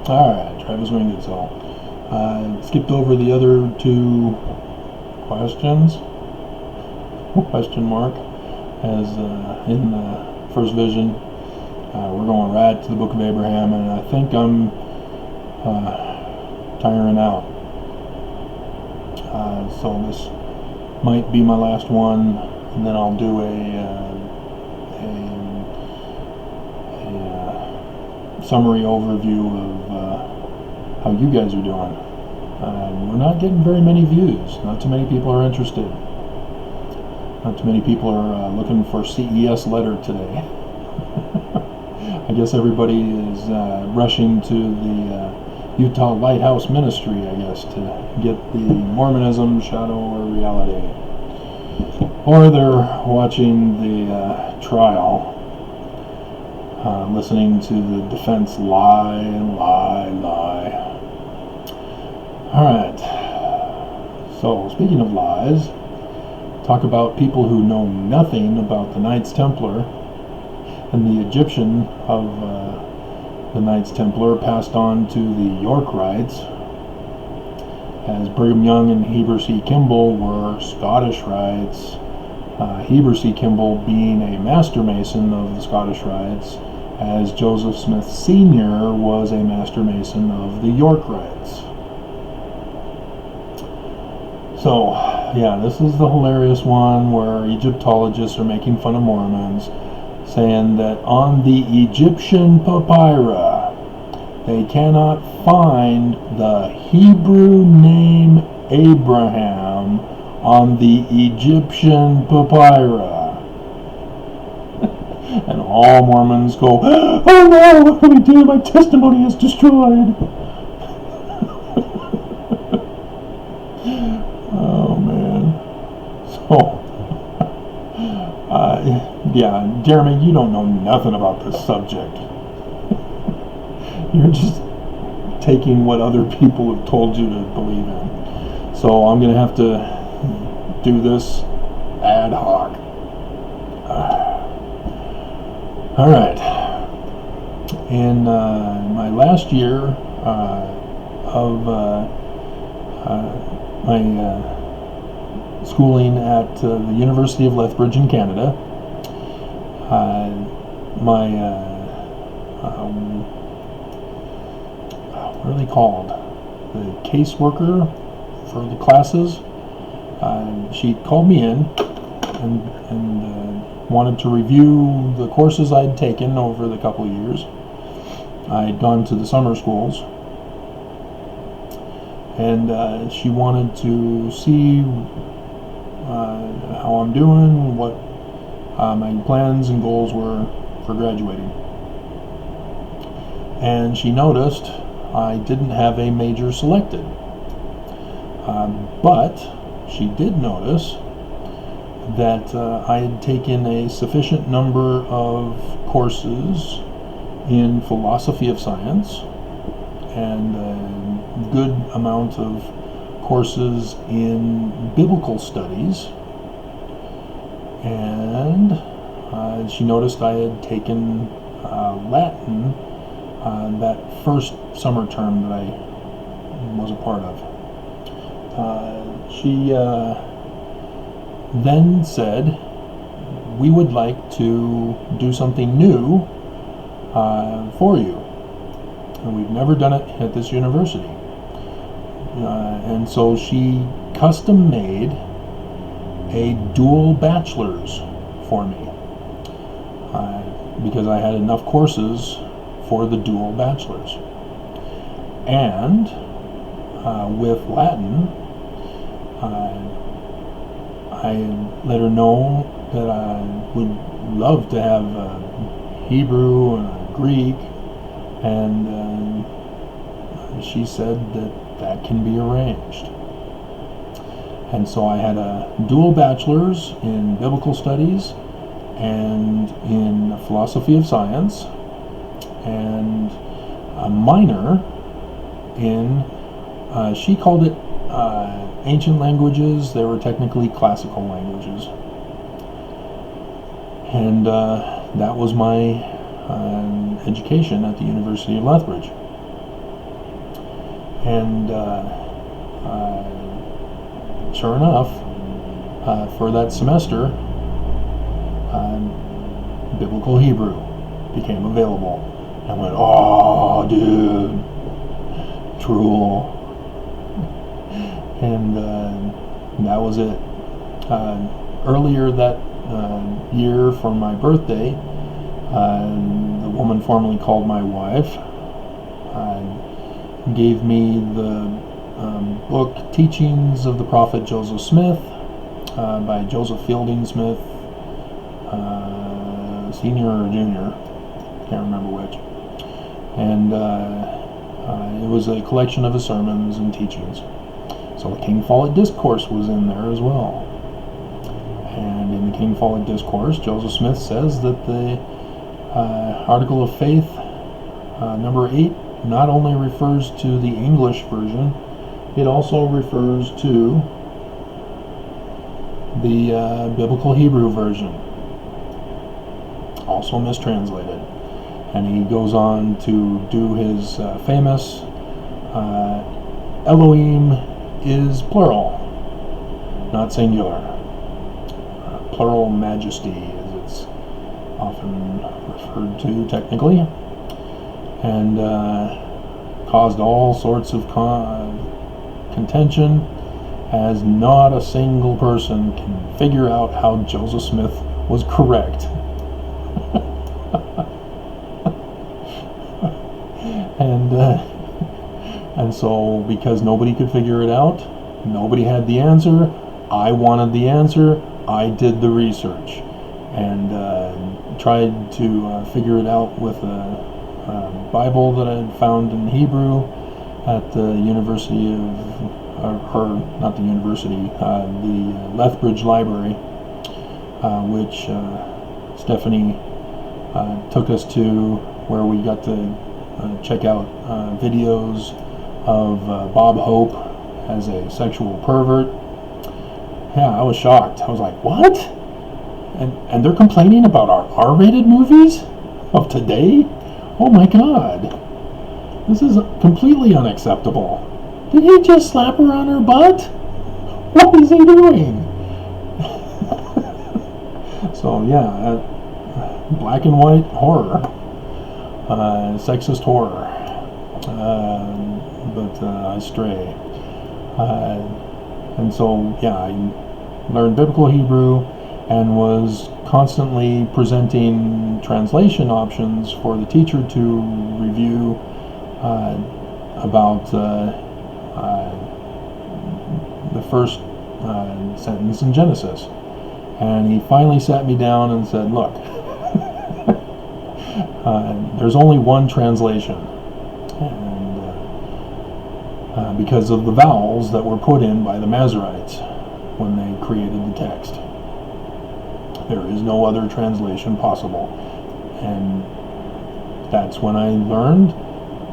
Alright, Travis Winged. So, skipped over the other two questions. Question mark. As in the first vision, we're going right to the Book of Abraham, and I think I'm tiring out. So this might be my last one, and then I'll do a summary overview of how you guys are doing. We're not getting very many views. Not too many people are interested. Not too many people are looking for CES letter today. I guess everybody is rushing to the Utah Lighthouse Ministry, I guess, to get the Mormonism, Shadow, or Reality. Or they're watching the trial, listening to the defense lie and lie and lie. Alright, so speaking of lies, talk about people who know nothing about the Knights Templar, and the Egyptian of the Knights Templar passed on to the Yorkites, as Brigham Young and Heber C. Kimball were Scottish Rites, Heber C. Kimball being a Master Mason of the Scottish Rites, as Joseph Smith Sr. was a Master Mason of the Yorkites. So, yeah, this is the hilarious one where Egyptologists are making fun of Mormons, saying that on the Egyptian papyri, they cannot find the Hebrew name Abraham on the Egyptian papyri. And all Mormons go, "Oh no, what do we do? My testimony is destroyed." Oh man. So, yeah, Jeremy, you don't know nothing about this subject. You're just taking what other people have told you to believe in. So I'm going to have to do this ad hoc. Alright. In my last year of my schooling at the University of Lethbridge in Canada, my what are they called? The caseworker for the classes. She called me in and wanted to review the courses I'd taken over the couple of years. I'd gone to the summer schools, and she wanted to see how I'm doing, what my plans and goals were for graduating. And she noticed I didn't have a major selected, but she did notice that I had taken a sufficient number of courses in philosophy of science and a good amount of courses in biblical studies, and she noticed I had taken Latin that first summer term that I was a part of. She then said, "We would like to do something new for you. And we've never done it at this university." And so she custom made a dual bachelor's for me, because I had enough courses for the dual bachelor's. And with Latin, I let her know that I would love to have Hebrew and Greek, and she said that can be arranged. And so I had a dual bachelor's in biblical studies and in philosophy of science, and a minor in, she called it ancient languages. They were technically classical languages. And that was my education at the University of Lethbridge. And sure enough, for that semester, Biblical Hebrew became available. I went, oh, dude, drool. And that was it. Earlier that year for my birthday, the woman formerly called my wife gave me the book Teachings of the Prophet Joseph Smith by Joseph Fielding Smith, senior or junior, can't remember which. And it was a collection of his sermons and teachings. So the King Follett Discourse was in there as well. And in the King Follett Discourse, Joseph Smith says that the Article of Faith, number 8, not only refers to the English version, it also refers to the Biblical Hebrew version, also mistranslated. And he goes on to do his famous Elohim is plural, not singular. Plural majesty, as it's often referred to technically, and caused all sorts of contention, as not a single person can figure out how Joseph Smith was correct. And so, because nobody could figure it out, nobody had the answer, I wanted the answer, I did the research, and tried to figure it out with a Bible that I had found in Hebrew at the University of, not the university, the Lethbridge Library, which Stephanie took us to, where we got to check out videos of Bob Hope as a sexual pervert. Yeah, I was shocked. I was like, what? And they're complaining about our R-rated movies of today? Oh my God. This is completely unacceptable. Did he just slap her on her butt? What is he doing? So yeah, black and white horror. Sexist horror. But I stray. And so, yeah, I learned Biblical Hebrew and was constantly presenting translation options for the teacher to review about the first sentence in Genesis. And he finally sat me down and said, look, there's only one translation, and because of the vowels that were put in by the Masoretes when they created the text. There is no other translation possible. And that's when I learned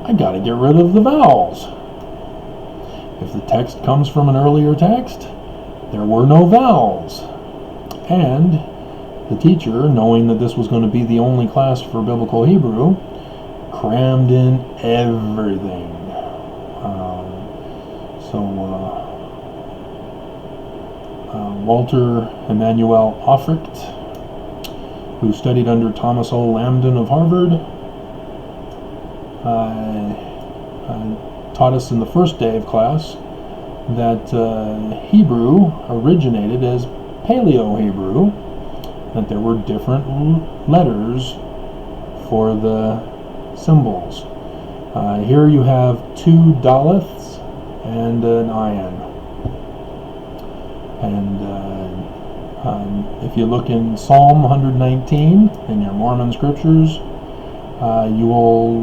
I got to get rid of the vowels. If the text comes from an earlier text, there were no vowels. And the teacher, knowing that this was going to be the only class for Biblical Hebrew, crammed in everything. Walter Emanuel Offricht, who studied under Thomas O. Lambden of Harvard, taught us in the first day of class that Hebrew originated as Paleo-Hebrew, that there were different letters for the symbols. Here you have 2 daleths and an ayin. And if you look in Psalm 119 in your Mormon scriptures, you will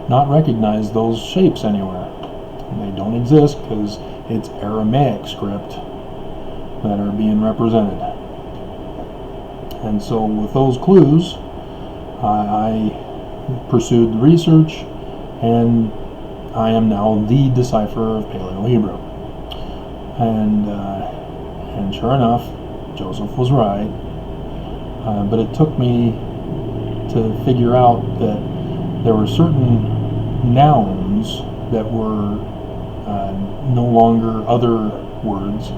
not recognize those shapes anywhere. They don't exist because it's Aramaic script that are being represented. And so with those clues, I pursued the research, and I am now the decipherer of Paleo-Hebrew. And sure enough, Joseph was right. But it took me to figure out that there were certain nouns that were no longer other words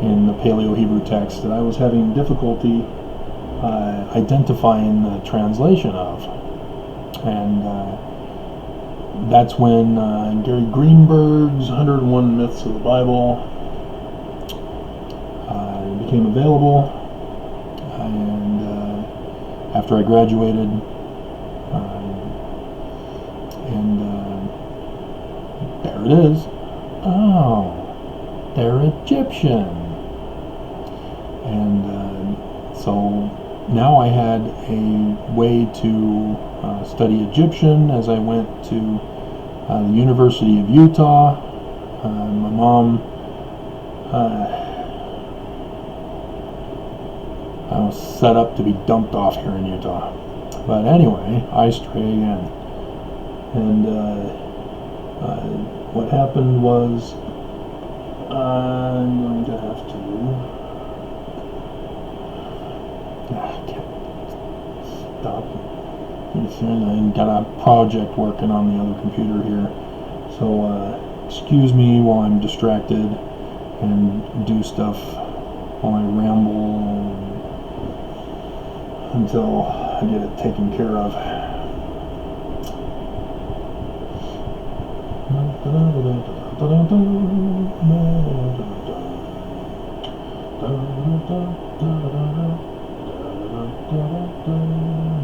in the Paleo-Hebrew text that I was having difficulty identifying the translation of. And that's when Gary Greenberg's 101 Myths of the Bible became available. And after I graduated, there it is. Oh, they're Egyptian. And so now I had a way to study Egyptian as I went to the University of Utah. My mom, I was set up to be dumped off here in Utah. But anyway, I stray again. And what happened was I'm going to have to stop. I got a project working on the other computer here, so excuse me while I'm distracted and do stuff while I ramble until I get it taken care of.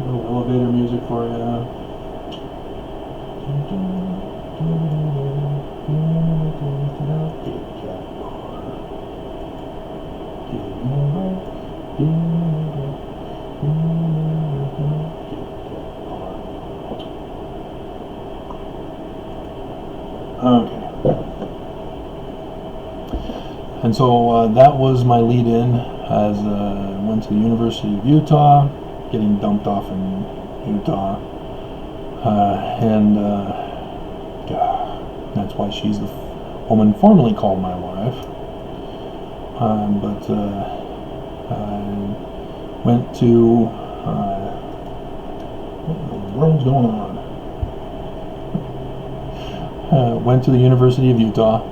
Little elevator music for you. Okay. And so that was my lead-in as I went to the University of Utah, getting dumped off in Utah, and that's why she's the woman formerly called my wife. But I went to what in the world's going on? Went to the University of Utah,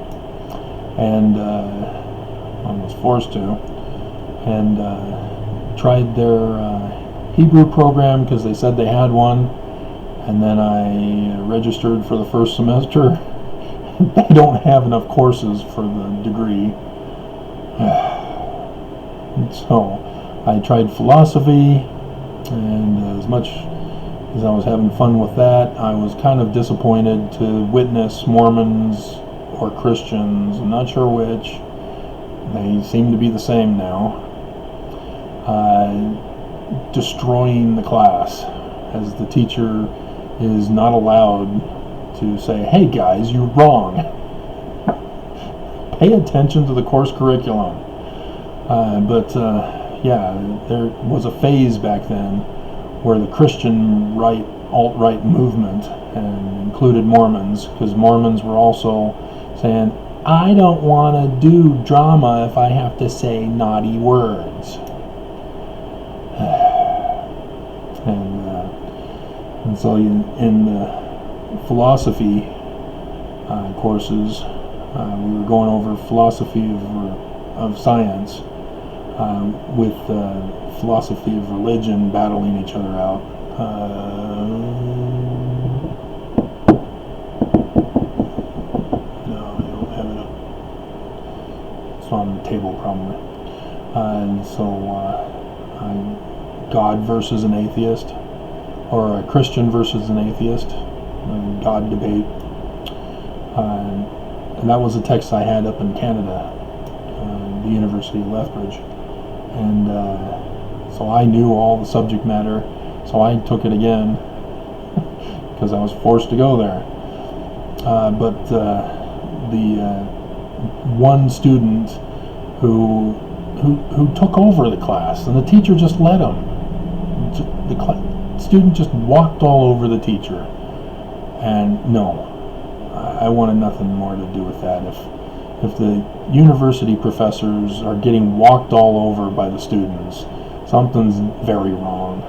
and I was forced to, and tried their Hebrew program because they said they had one, and then I registered for the first semester. They don't have enough courses for the degree. So I tried philosophy, and as much as I was having fun with that, I was kind of disappointed to witness Mormons or Christians, I'm not sure which, they seem to be the same now, destroying the class, as the teacher is not allowed to say, hey guys, you're wrong. Pay attention to the course curriculum. But yeah, there was a phase back then where the Christian alt-right movement included Mormons, because Mormons were also saying, I don't want to do drama if I have to say naughty words. And so in the philosophy courses, we were going over philosophy of science with philosophy of religion battling each other out. No, I don't have it up. It's on the table probably. And so God versus an atheist, or a Christian versus an atheist, God debate. And that was a text I had up in Canada, the University of Lethbridge. And so I knew all the subject matter, so I took it again because I was forced to go there. But the one student who took over the class, and the teacher just let him. The student just walked all over the teacher, and no, I wanted nothing more to do with that. If the university professors are getting walked all over by the students, something's very wrong.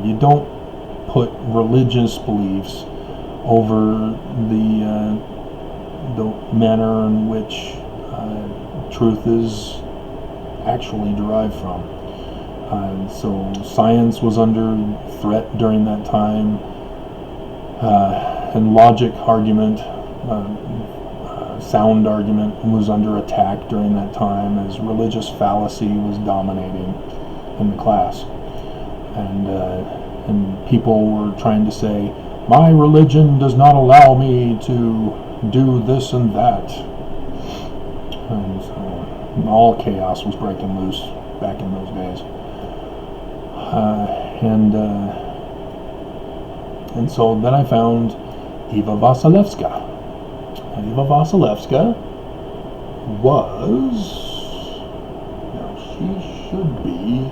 You don't put religious beliefs over the manner in which truth is actually derived from. So science was under threat during that time, and logic argument, sound argument was under attack during that time, as religious fallacy was dominating in the class. And people were trying to say, my religion does not allow me to do this and that. And so all chaos was breaking loose back in those days. And so then I found Eva Vasilevska. Eva Vasilevska was, now she should be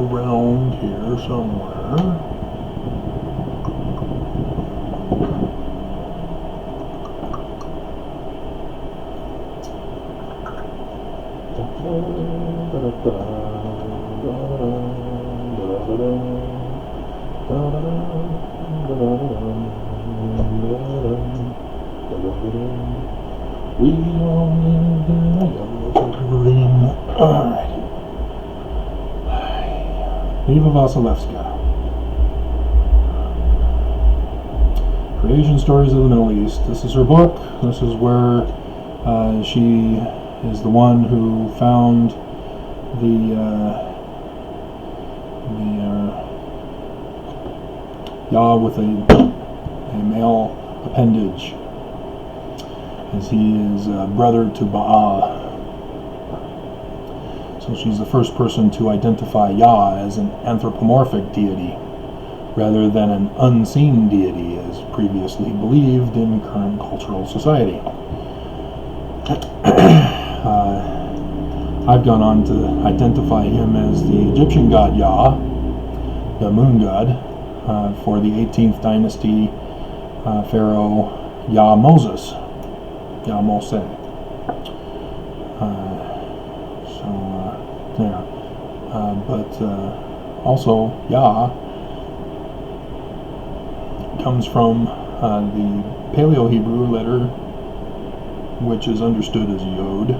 around here somewhere. We all live in a yellow submarine. Alright. Eva Vasilevska. Creation Stories of the Middle East. This is her book. This is where she is the one who found the Yah with a male appendage, as he is brother to Baal. So she's the first person to identify Yah as an anthropomorphic deity rather than an unseen deity as previously believed in current cultural society. I've gone on to identify him as the Egyptian god Yah, the moon god, for the 18th dynasty pharaoh Yah Moses, Yah Mose. But also Yah comes from the Paleo-Hebrew letter, which is understood as Yod.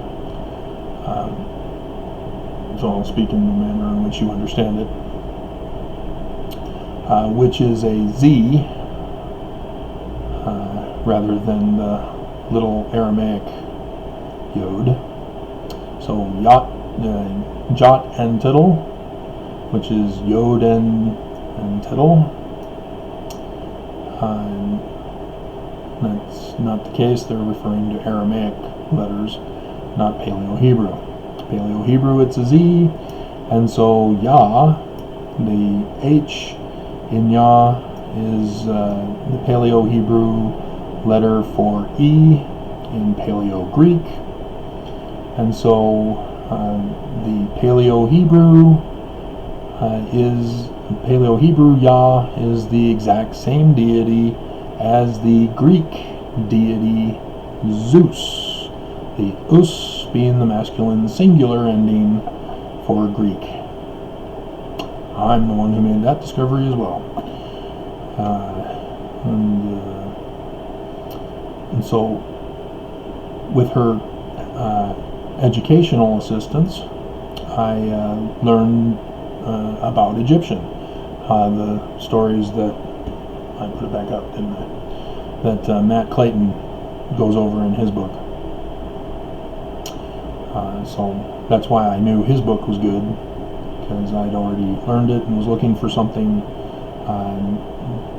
So I'll speak in the manner in which you understand it, which is a Z rather than the little Aramaic Yod. So Jot and Tittle, which is Yod and Tittle. That's not the case. They're referring to Aramaic letters, not Paleo-Hebrew. Paleo-Hebrew, it's a Z, and so Yah, the H in Yah is the Paleo-Hebrew letter for E in Paleo-Greek, and so the Paleo-Hebrew Yah is the exact same deity as the Greek deity Zeus, the us being the masculine singular ending for Greek. I'm the one who made that discovery as well. And so with her educational assistance, I learned about Egyptian. The stories that, I put it back up, didn't I? That Matt Clayton goes over in his book. So that's why I knew his book was good, because I'd already learned it and was looking for something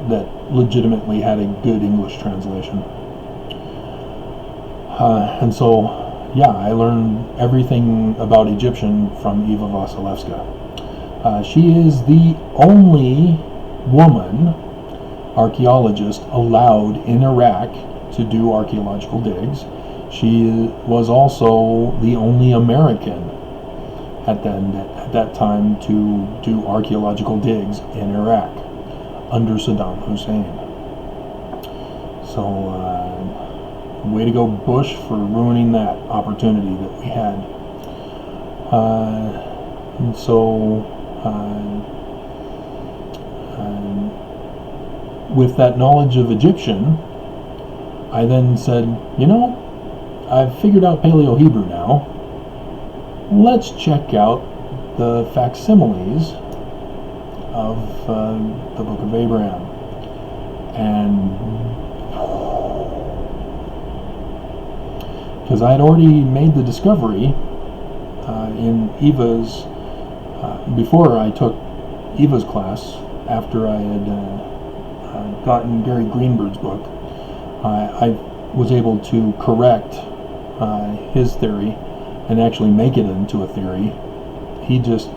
that legitimately had a good English translation. And so, yeah, I learned everything about Egyptian from Eva Vasilevska. She is the only woman archaeologist allowed in Iraq to do archaeological digs. She was also the only American at that time to do archaeological digs in Iraq under Saddam Hussein. So, way to go, Bush, for ruining that opportunity that we had. And so, with that knowledge of Egyptian, I then said, I've figured out Paleo-Hebrew now. Let's check out the facsimiles of the Book of Abraham. And because I had already made the discovery in Eva's, before I took Eva's class, after I had gotten Gary Greenberg's book, I was able to correct his theory and actually make it into a theory. He just,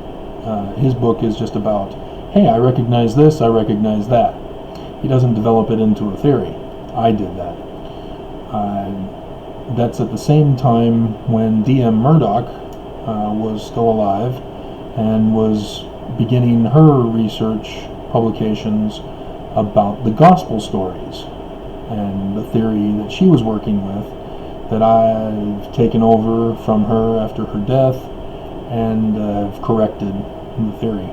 his book is just about, hey, I recognize this, I recognize that. He doesn't develop it into a theory. I did that. That's at the same time when D.M. Murdoch was still alive and was beginning her research publications about the gospel stories and the theory that she was working with, that I've taken over from her after her death and have corrected the theory.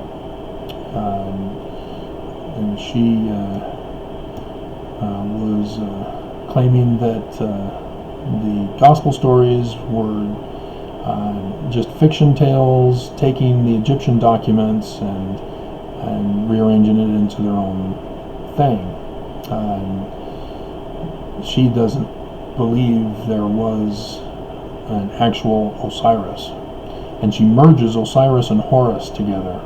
And she was claiming that the gospel stories were just fiction tales, taking the Egyptian documents and rearranging it into their own thing. She doesn't believe there was an actual Osiris, and she merges Osiris and Horus together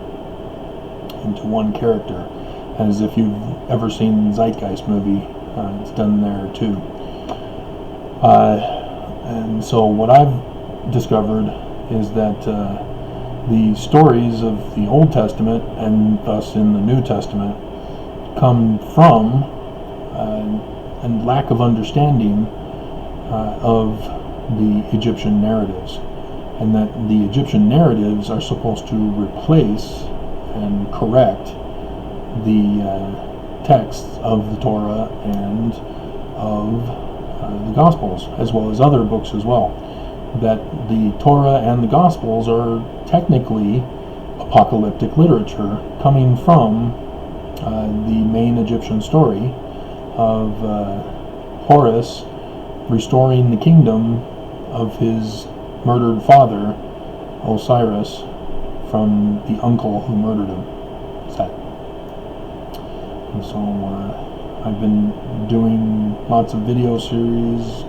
into one character, as if you've ever seen the Zeitgeist movie. It's done there too. And so what I've discovered is that the stories of the Old Testament, and thus in the New Testament, come from a lack of understanding of the Egyptian narratives, and that the Egyptian narratives are supposed to replace and correct the texts of the Torah and of the Gospels, as well as other books as well. That the Torah and the Gospels are technically apocalyptic literature coming from the main Egyptian story of Horus restoring the kingdom of his murdered father, Osiris, from the uncle who murdered him, Set. And so I've been doing lots of video series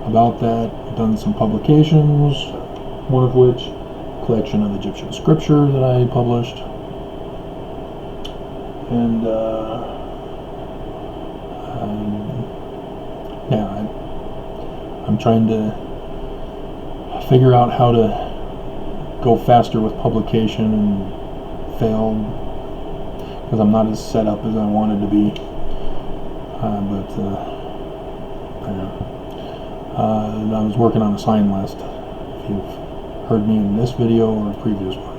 about that, done some publications, one of which, collection of Egyptian scripture that I published, and I'm trying to figure out how to go faster with publication, and failed because I'm not as set up as I wanted to be. I was working on a sign list, if you've heard me in this video or a previous one.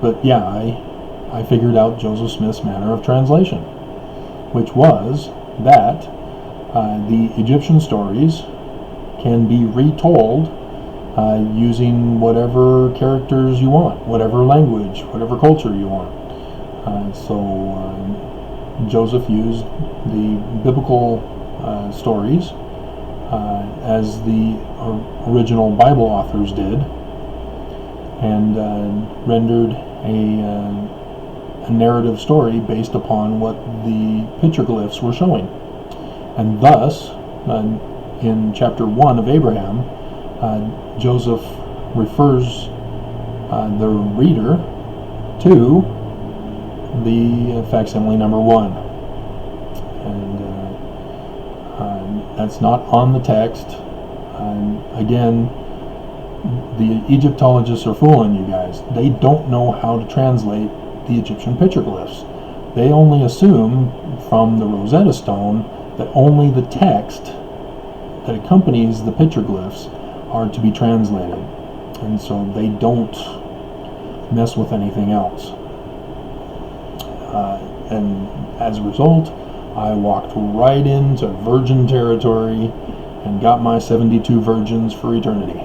But yeah, I figured out Joseph Smith's manner of translation, which was that the Egyptian stories can be retold using whatever characters you want, whatever language, whatever culture you want. So Joseph used the biblical stories as the original Bible authors did, and rendered a narrative story based upon what the petroglyphs were showing. And thus, in chapter 1 of Abraham, Joseph refers the reader to the facsimile number 1. And that's not on the text. Again, the Egyptologists are fooling you guys. They don't know how to translate the Egyptian petroglyphs. They only assume from the Rosetta Stone that only the text that accompanies the petroglyphs are to be translated, and so they don't mess with anything else. And as a result, I walked right into virgin territory and got my 72 virgins for eternity.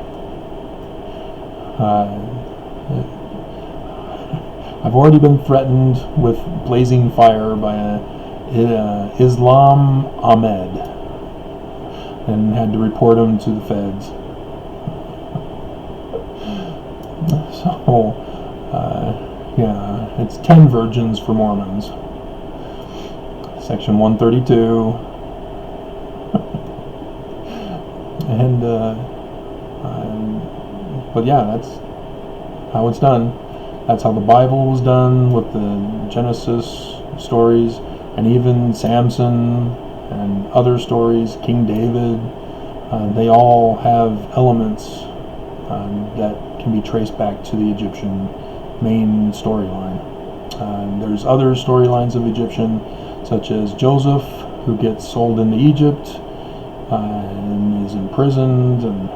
I've already been threatened with blazing fire by Islam Ahmed. and had to report them to the feds. So, yeah, it's 10 virgins for Mormons. Section 132. And, but yeah, that's how it's done. That's how the Bible was done, with the Genesis stories, and even Samson and other stories, King David. They all have elements that can be traced back to the Egyptian main storyline. There's other storylines of Egyptian, such as Joseph, who gets sold into Egypt and is imprisoned, and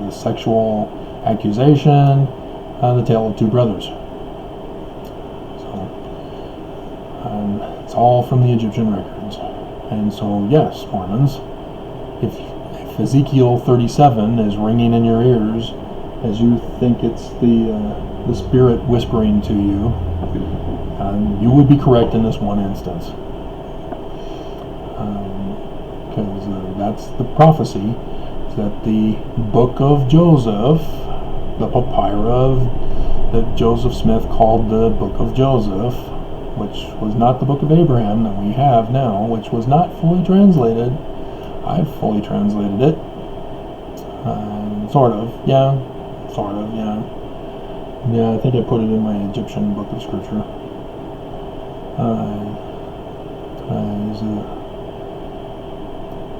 the sexual accusation, the tale of two brothers. So it's all from the Egyptian records. And so, yes, Mormons, if Ezekiel 37 is ringing in your ears as you think it's the Spirit whispering to you, you would be correct in this one instance. Because that's the prophecy, is that the book of Joseph, the papyrus that Joseph Smith called the book of Joseph, which was not the book of Abraham that we have now, which was not fully translated. I've fully translated it. Sort of, yeah. Yeah, I think I put it in my Egyptian book of scripture.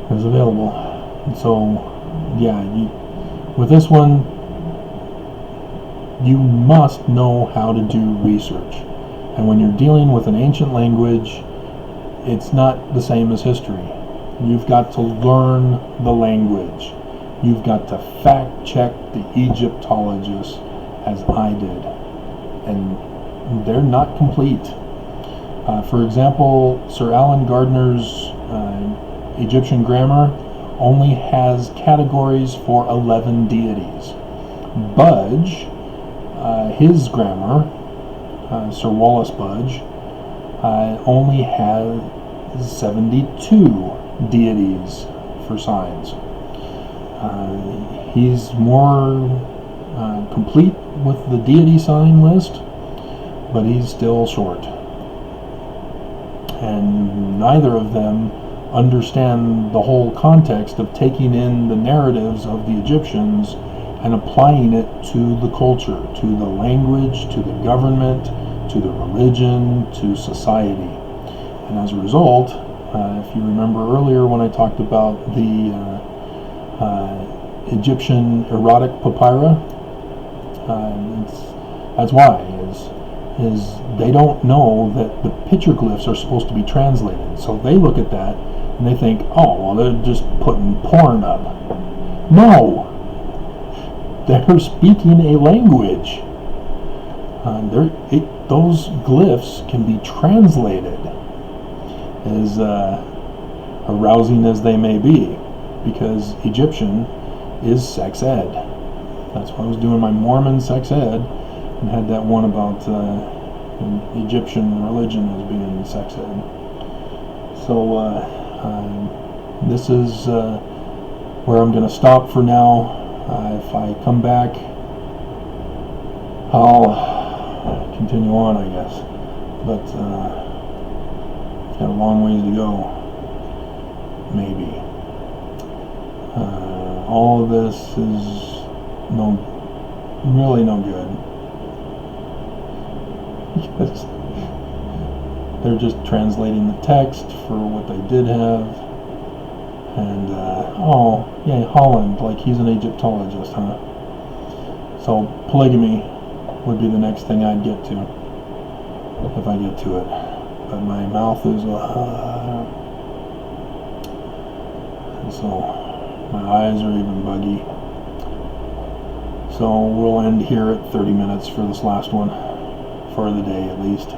Is available. So, yeah, with this one, you must know how to do research. And when you're dealing with an ancient language, it's not the same as history. You've got to learn the language. You've got to fact check the Egyptologists, as I did. And they're not complete. For example, Sir Alan Gardner's Egyptian grammar only has categories for 11 deities. Budge, his grammar, Sir Wallace Budge, only has 72 deities for signs. He's more complete with the deity sign list, but he's still short. And neither of them understand the whole context of taking in the narratives of the Egyptians and applying it to the culture, to the language, to the government, to the religion, to society. And as a result, if you remember earlier when I talked about the Egyptian erotic papyri, that's why is they don't know that the petroglyphs are supposed to be translated. So they look at that and they think, oh, well, they're just putting porn up. No! They're speaking a language. Those glyphs can be translated, as arousing as they may be, because Egyptian is sex ed. That's why I was doing my Mormon sex ed, and had that one about Egyptian religion as being sex ed. So this is where I'm going to stop for now. If I come back, I'll continue on, I guess. But got a long ways to go, maybe. All of this is really no good. Because they're just translating the text for what they did have. And, oh, yeah, Holland, like he's an Egyptologist, huh? So, polygamy would be the next thing I'd get to, if I get to it. But my mouth is, and so my eyes are even buggy. So we'll end here at 30 minutes for this last one, for the day at least.